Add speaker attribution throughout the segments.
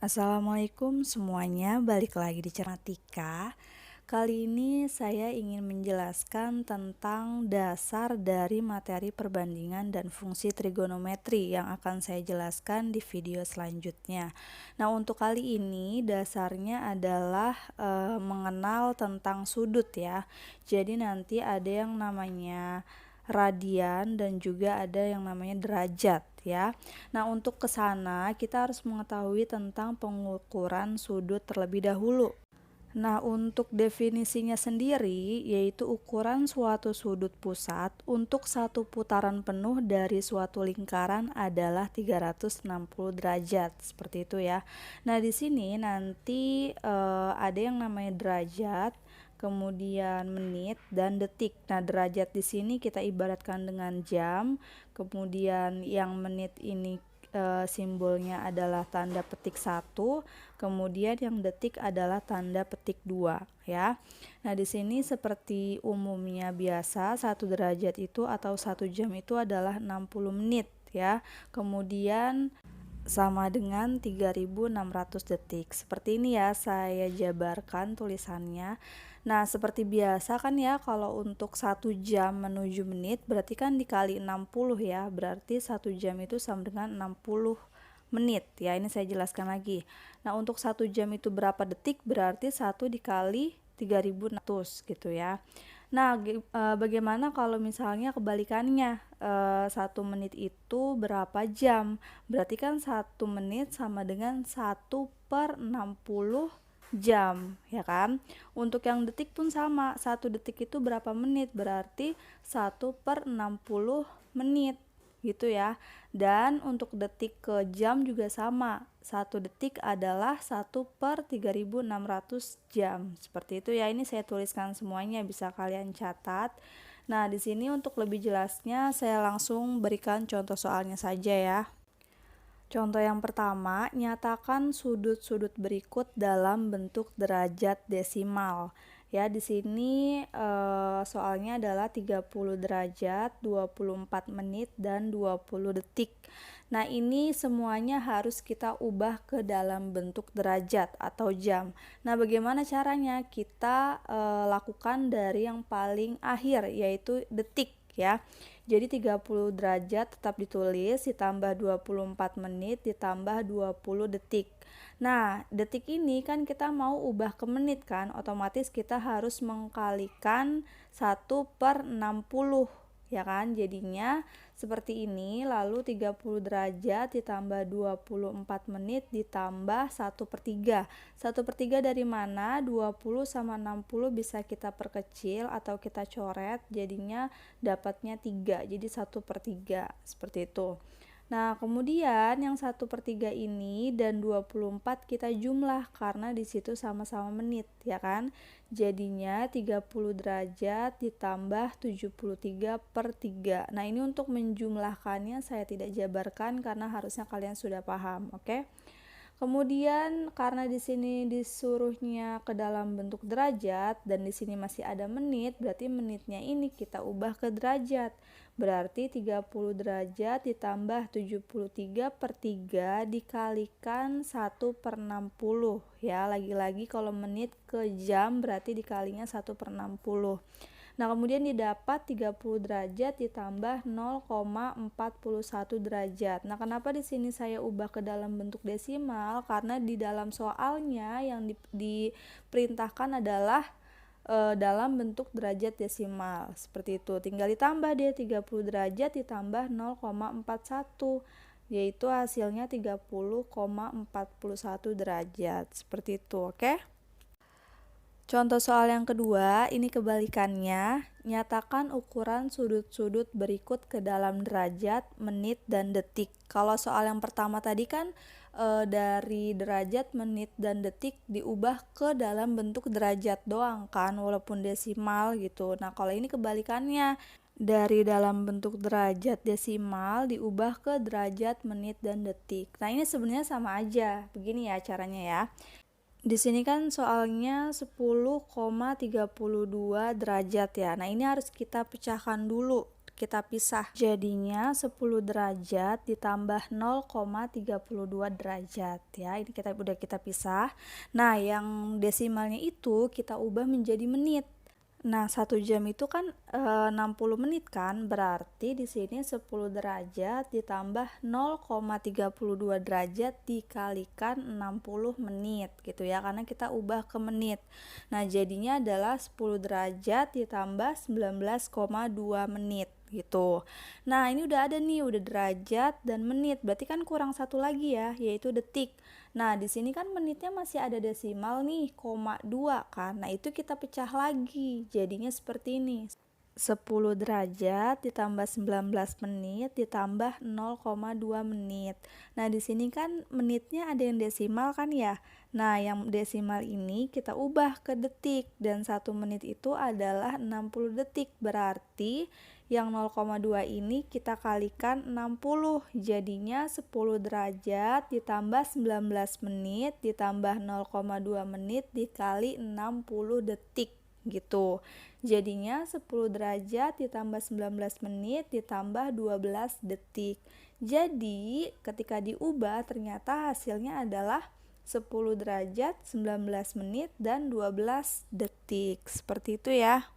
Speaker 1: Assalamualaikum semuanya, balik lagi di Cermatika. Kali ini saya ingin menjelaskan tentang dasar dari materi perbandingan dan fungsi trigonometri yang akan saya jelaskan di video selanjutnya. Nah, untuk kali ini dasarnya adalah mengenal tentang sudut ya. Jadi nanti ada yang namanya radian dan juga ada yang namanya derajat ya. Nah, untuk ke sana kita harus mengetahui tentang pengukuran sudut terlebih dahulu. Nah, untuk definisinya sendiri yaitu ukuran suatu sudut pusat untuk satu putaran penuh dari suatu lingkaran adalah 360 derajat. Seperti itu ya. Nah, di sini nanti ada yang namanya derajat, kemudian menit dan detik. Nah, derajat di sini kita ibaratkan dengan jam, kemudian yang menit ini simbolnya adalah tanda petik 1, kemudian yang detik adalah tanda petik 2 ya. Nah, di sini seperti umumnya biasa 1 derajat itu atau 1 jam itu adalah 60 menit ya. Kemudian sama dengan 3600 detik. Seperti ini ya saya jabarkan tulisannya. Nah, seperti biasa kan ya, kalau untuk 1 jam menuju menit berarti kan dikali 60 ya. Berarti 1 jam itu sama dengan 60 menit ya. Ini saya jelaskan lagi. Nah, untuk 1 jam itu berapa detik? Berarti 1 dikali 3600 gitu ya. Nah, bagaimana kalau misalnya kebalikannya, 1 menit itu berapa jam? Berarti kan 1 menit sama dengan 1/60 jam, ya kan? Untuk yang detik pun sama, 1 detik itu berapa menit? Berarti 1/60 menit, gitu ya. Dan untuk detik ke jam juga sama, 1 detik adalah 1/3600 jam. Seperti itu ya, ini saya tuliskan semuanya, bisa kalian catat. Nah, di sini untuk lebih jelasnya saya langsung berikan contoh soalnya saja ya. Contoh yang pertama, nyatakan sudut-sudut berikut dalam bentuk derajat desimal. Ya, di sini soalnya adalah 30 derajat, 24 menit, dan 20 detik. Nah, ini semuanya harus kita ubah ke dalam bentuk derajat atau jam. Nah, bagaimana caranya? Kita lakukan dari yang paling akhir, yaitu detik ya. Jadi 30 derajat tetap ditulis, ditambah 24 menit, ditambah 20 detik. Nah, detik ini kan kita mau ubah ke menit kan, otomatis kita harus mengkalikan 1/60 ya kan. Jadinya seperti ini, lalu 30 derajat ditambah 24 menit ditambah 1/3. 1/3 dari mana? 20 sama 60 bisa kita perkecil atau kita coret, jadinya dapatnya 3, jadi 1/3 seperti itu. Nah, kemudian yang 1/3 ini dan 24 kita jumlah karena di situ sama-sama menit ya kan. Jadinya 30 derajat ditambah 73/3. Nah, ini untuk menjumlahkannya saya tidak jabarkan karena harusnya kalian sudah paham, oke? Kemudian karena di sini disuruhnya ke dalam bentuk derajat dan di sini masih ada menit, berarti menitnya ini kita ubah ke derajat. Berarti 30 derajat ditambah 73/3 dikalikan 1/60 ya. Lagi-lagi kalau menit ke jam berarti dikalinya 1/60. Nah, kemudian didapat 30 derajat ditambah 0,41 derajat. Nah, kenapa di sini saya ubah ke dalam bentuk desimal? Karena di dalam soalnya yang diperintahkan adalah dalam bentuk derajat desimal. Seperti itu. Tinggal ditambah deh 30 derajat ditambah 0,41, yaitu hasilnya 30,41 derajat. Seperti itu, oke? Contoh soal yang kedua, ini kebalikannya. Nyatakan ukuran sudut-sudut berikut ke dalam derajat, menit, dan detik. Kalau soal yang pertama tadi kan dari derajat, menit, dan detik diubah ke dalam bentuk derajat doang kan, walaupun desimal gitu. Nah, kalau ini kebalikannya. Dari dalam bentuk derajat desimal diubah ke derajat, menit, dan detik. Nah, ini sebenarnya sama aja. Begini ya caranya ya. Di sini kan soalnya 10,32 derajat ya. Nah, ini harus kita pecahkan dulu kita pisah. Jadinya 10 derajat ditambah 0,32 derajat ya. Ini udah kita pisah. Nah, yang desimalnya itu kita ubah menjadi menit. Nah, 1 jam itu kan 60 menit kan, berarti di sini 10 derajat ditambah 0,32 derajat dikalikan 60 menit gitu ya, karena kita ubah ke menit. Nah, jadinya adalah 10 derajat ditambah 19,2 menit gitu. Nah, ini udah ada nih, udah derajat dan menit, berarti kan kurang satu lagi ya, yaitu detik. Nah, di sini kan menitnya masih ada desimal nih, 0,2 kan. Nah, itu kita pecah lagi. Jadinya seperti ini. 10 derajat ditambah 19 menit ditambah 0,2 menit. Nah, di sini kan menitnya ada yang desimal kan ya. Nah, yang desimal ini kita ubah ke detik dan 1 menit itu adalah 60 detik. Berarti yang 0,2 ini kita kalikan 60. Jadinya 10 derajat ditambah 19 menit ditambah 0,2 menit dikali 60 detik gitu. Jadinya 10 derajat ditambah 19 menit ditambah 12 detik. Jadi ketika diubah ternyata hasilnya adalah 10 derajat, 19 menit, dan 12 detik. Seperti itu ya.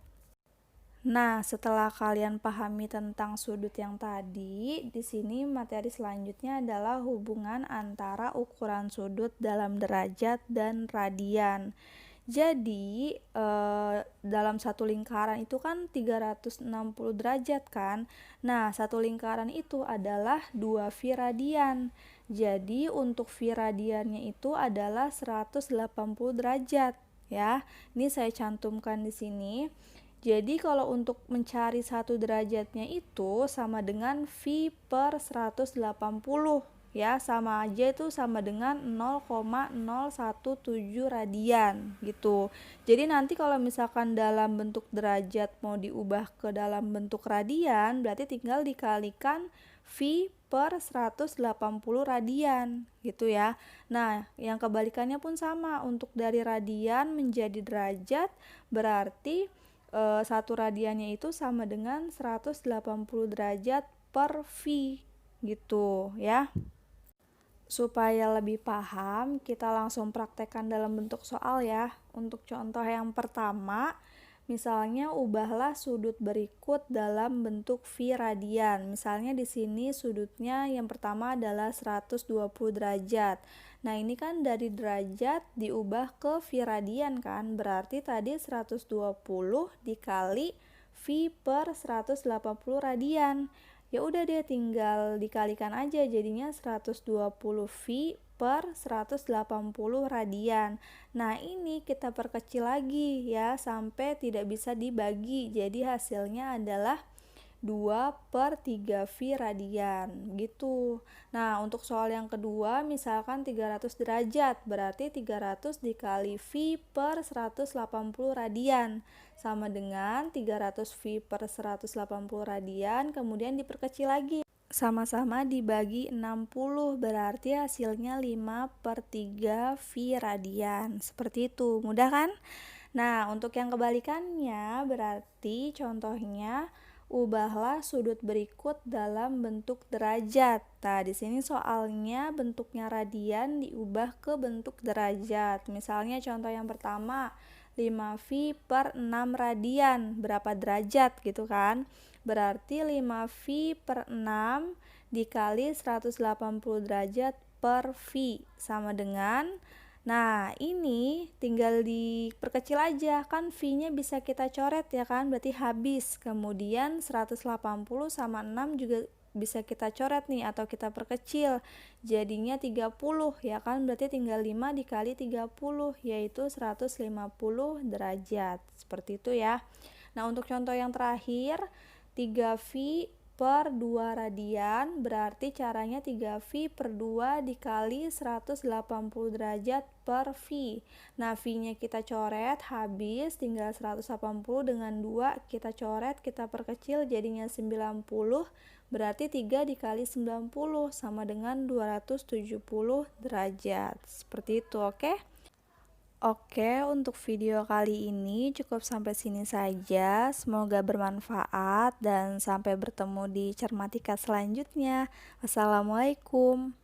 Speaker 1: Nah, setelah kalian pahami tentang sudut yang tadi, di sini materi selanjutnya adalah hubungan antara ukuran sudut dalam derajat dan radian. Jadi, dalam satu lingkaran itu kan 360 derajat kan. Nah, satu lingkaran itu adalah 2 π radian. Jadi, untuk π radiannya itu adalah 180 derajat ya. Ini saya cantumkan di sini. Jadi kalau untuk mencari 1 derajatnya itu sama dengan π per 180 ya, sama aja itu sama dengan 0,017 radian gitu. Jadi nanti kalau misalkan dalam bentuk derajat mau diubah ke dalam bentuk radian, berarti tinggal dikalikan π per 180 radian gitu ya. Nah, yang kebalikannya pun sama, untuk dari radian menjadi derajat berarti 1 radiannya itu sama dengan 180 derajat per π gitu ya. Supaya lebih paham, kita langsung praktekkan dalam bentuk soal ya. Untuk contoh yang pertama, misalnya ubahlah sudut berikut dalam bentuk π radian. Misalnya di sini sudutnya yang pertama adalah 120 derajat. Nah, ini kan dari derajat diubah ke π radian kan, berarti tadi 120 dikali π per 180 radian. Ya udah deh, tinggal dikalikan aja, jadinya 120 π per 180 radian. Nah, ini kita perkecil lagi ya sampai tidak bisa dibagi. Jadi hasilnya adalah 2 per 3 π radian gitu. Nah, untuk soal yang kedua misalkan 300 derajat, berarti 300 dikali π per 180 radian sama dengan 300 π per 180 radian, kemudian diperkecil lagi. Sama-sama dibagi 60, berarti hasilnya 5 per 3 π radian. Seperti itu, mudah kan? Nah, untuk yang kebalikannya berarti contohnya ubahlah sudut berikut dalam bentuk derajat. Nah, di sini soalnya bentuknya radian diubah ke bentuk derajat. Misalnya contoh yang pertama, 5 π per 6 radian, berapa derajat gitu kan? Berarti 5 π per 6 dikali 180 derajat per π sama dengan, nah ini tinggal diperkecil aja kan, π-nya bisa kita coret ya kan, berarti habis. Kemudian 180 sama 6 juga bisa kita coret nih atau kita perkecil, jadinya 30 ya kan, berarti tinggal 5 dikali 30 yaitu 150 derajat. Seperti itu ya. Nah, untuk contoh yang terakhir, 3 π per 2 radian, berarti caranya 3 π per 2 dikali 180 derajat per π. Nah, π-nya kita coret, habis, tinggal 180 dengan 2 kita coret, kita perkecil jadinya 90, berarti 3 dikali 90 sama dengan 270 derajat. Seperti itu, oke? Oke, untuk video kali ini cukup sampai sini saja. Semoga bermanfaat dan sampai bertemu di Cermatika selanjutnya. Wassalamualaikum.